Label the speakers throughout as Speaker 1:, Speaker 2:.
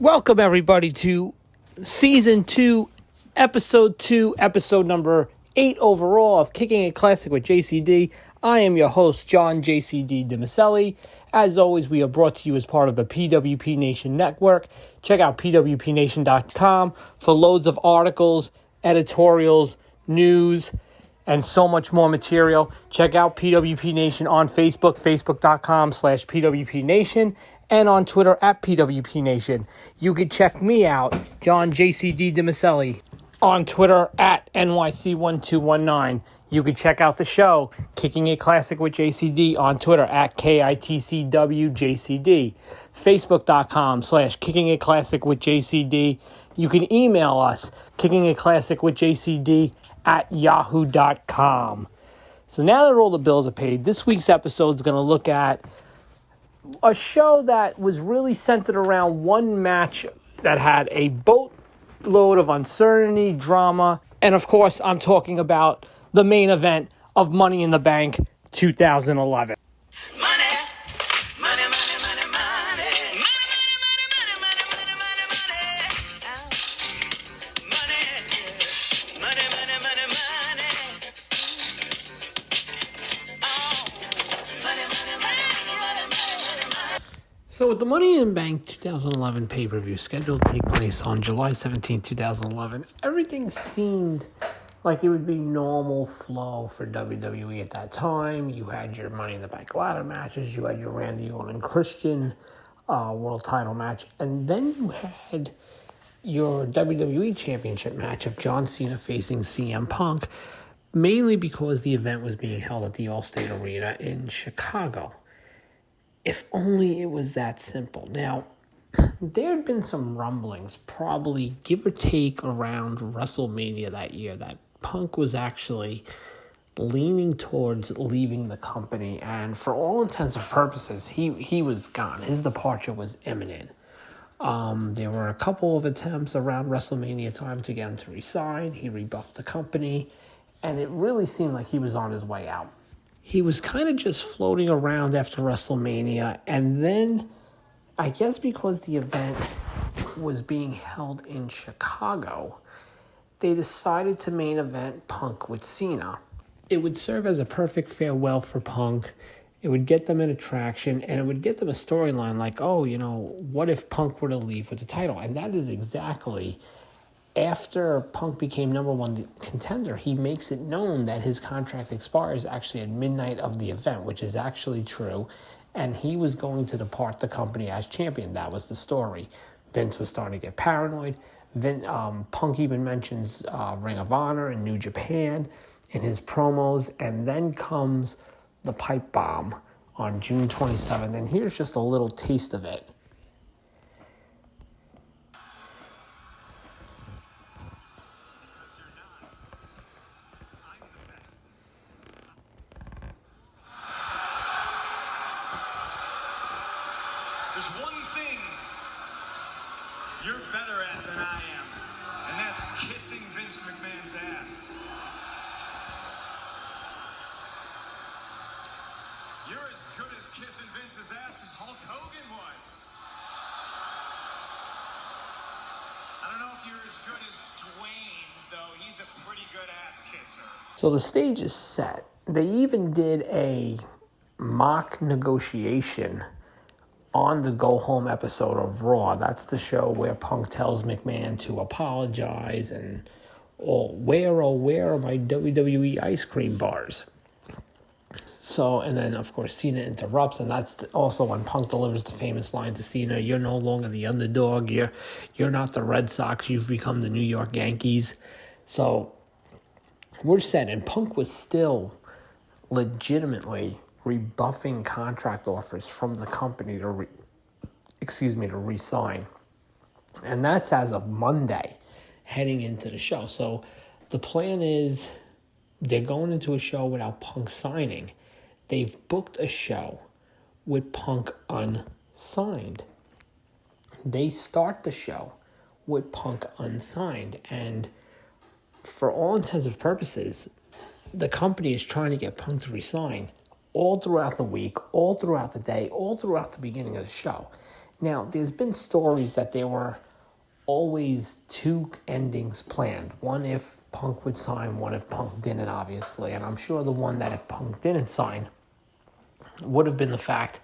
Speaker 1: Welcome, everybody, to Season 2, Episode 2, episode number 8 overall of Kicking It Classic with JCD. I am your host, John JCD DiMaselli. As always, we are brought to you as part of the PWP Nation Network. Check out pwpnation.com for loads of articles, editorials, news, and so much more material. Check out PWP Nation on Facebook, facebook.com/PWP Nation, and on Twitter at PWP Nation. You can check me out, John JCD DiMaselli, on Twitter at NYC1219. You can check out the show, Kicking It Classic with JCD, on Twitter at KITCWJCD, Facebook.com/Kicking It Classic with JCD. You can email us, Kicking It Classic with JCD at yahoo.com. So now that all the bills are paid, this week's episode is going to look at a show that was really centered around one match that had a boatload of uncertainty, drama, and of course, I'm talking about the main event of Money in the Bank 2011. So with the Money in the Bank 2011 pay-per-view scheduled to take place on July 17, 2011, everything seemed like it would be normal flow for WWE at that time. You had your Money in the Bank ladder matches, you had your Randy Orton Christian world title match, and then you had your WWE Championship match of John Cena facing CM Punk, mainly because the event was being held at the Allstate Arena in Chicago. If only it was that simple. Now, there had been some rumblings, probably give or take around WrestleMania that year, that Punk was actually leaning towards leaving the company. And for all intents and purposes, he was gone. His departure was imminent. There were a couple of attempts around WrestleMania time to get him to resign. He rebuffed the company, and it really seemed like he was on his way out. He was kind of just floating around after WrestleMania, and then I guess because the event was being held in Chicago, they decided to main event Punk with Cena. It would serve as a perfect farewell for Punk. It would get them an attraction, and it would get them a storyline like, oh, what if Punk were to leave with the title? And that is exactly, after Punk became number one contender, he makes it known that his contract expires actually at midnight of the event, which is actually true. And he was going to depart the company as champion. That was the story. Vince was starting to get paranoid. Punk even mentions Ring of Honor and New Japan in his promos. And then comes the pipe bomb on June 27th. And here's just a little taste of it.
Speaker 2: There's one thing you're better at than I am, and that's kissing Vince McMahon's ass. You're as good as kissing Vince's ass as Hulk Hogan was. I don't know if you're as good as Dwayne, though. He's a pretty good ass kisser.
Speaker 1: So the stage is set. They even did a mock negotiation on the Go Home episode of Raw. That's the show where Punk tells McMahon to apologize and, where are my WWE ice cream bars? So, and then, of course, Cena interrupts, and that's also when Punk delivers the famous line to Cena, you're no longer the underdog, you're not the Red Sox, you've become the New York Yankees. So, we're set, and Punk was still legitimately rebuffing contract offers from the company to resign. And that's as of Monday, heading into the show. So the plan is they're going into a show without Punk signing. They've booked a show with Punk unsigned. They start the show with Punk unsigned. And for all intents and purposes, the company is trying to get Punk to resign all throughout the week, all throughout the day, all throughout the beginning of the show. Now, there's been stories that there were always two endings planned. One if Punk would sign, one if Punk didn't, obviously. And I'm sure the one that if Punk didn't sign would have been the fact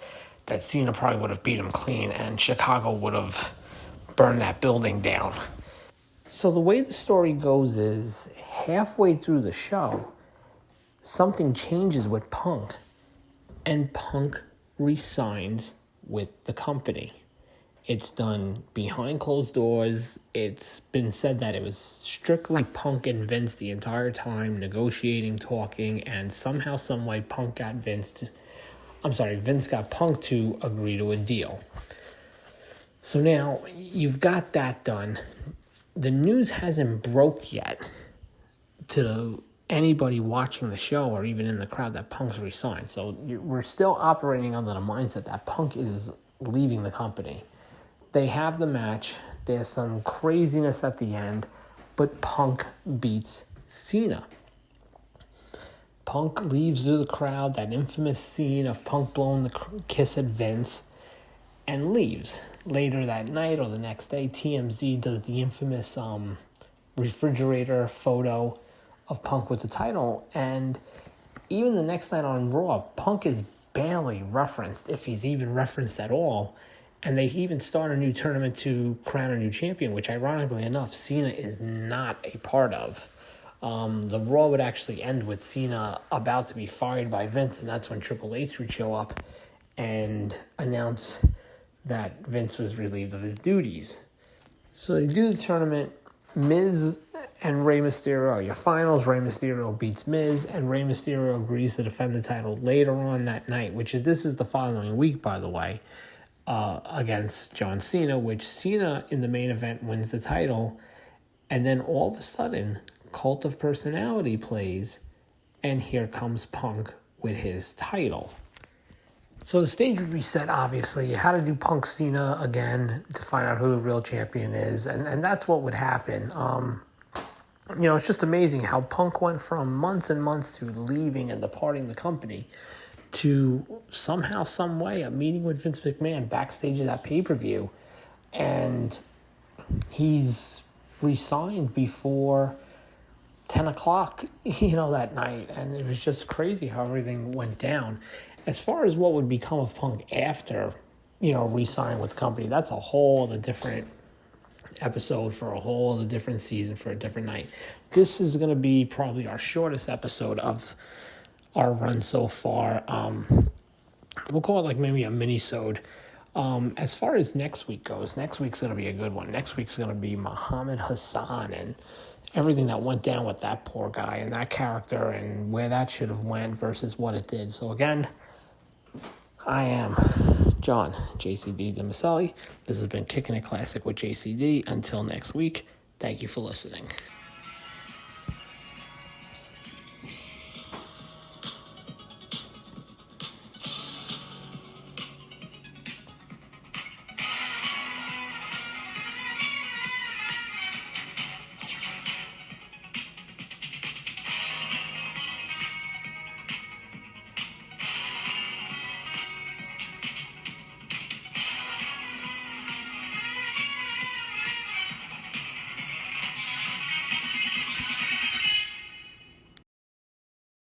Speaker 1: that Cena probably would have beat him clean and Chicago would have burned that building down. So the way the story goes is halfway through the show, something changes with Punk and Punk resigns with the company. It's done behind closed doors. It's been said that it was strictly Punk and Vince the entire time, negotiating, talking, and somehow, someway, Vince got Punk to agree to a deal. So now you've got that done. The news hasn't broke yet to anybody watching the show or even in the crowd that Punk's resigned. So we're still operating under the mindset that Punk is leaving the company. They have the match. There's some craziness at the end, but Punk beats Cena. Punk leaves through the crowd, that infamous scene of Punk blowing the kiss at Vince, and leaves. Later that night or the next day, TMZ does the infamous refrigerator photo of Punk with the title, and even the next night on Raw, Punk is barely referenced, if he's even referenced at all. And they even start a new tournament to crown a new champion, which ironically enough, Cena is not a part of. The Raw would actually end with Cena about to be fired by Vince, and that's when Triple H would show up and announce that Vince was relieved of his duties. So they do the tournament. Miz and Rey Mysterio are your finals. Rey Mysterio beats Miz, and Rey Mysterio agrees to defend the title later on that night, this is the following week, by the way. Against John Cena, which Cena in the main event wins the title, and then all of a sudden Cult of Personality plays, and here comes Punk with his title. So the stage would be set, obviously. You had to do Punk Cena again to find out who the real champion is, and that's what would happen. It's just amazing how Punk went from months and months to leaving and departing the company to somehow, some way, a meeting with Vince McMahon backstage of that pay-per-view. And he's resigned before 10 o'clock, that night. And it was just crazy how everything went down. As far as what would become of Punk after, re-signing with the company, that's a whole other different episode for a whole other different season for a different night. This is going to be probably our shortest episode of our run so far. We'll call it like maybe a mini-sode. As far as next week goes, next week's going to be a good one. Next week's going to be Muhammad Hassan and everything that went down with that poor guy and that character and where that should have went versus what it did. So again, I am John, JCD DeMaselli. This has been Kicking It Classic with JCD. Until next week, thank you for listening.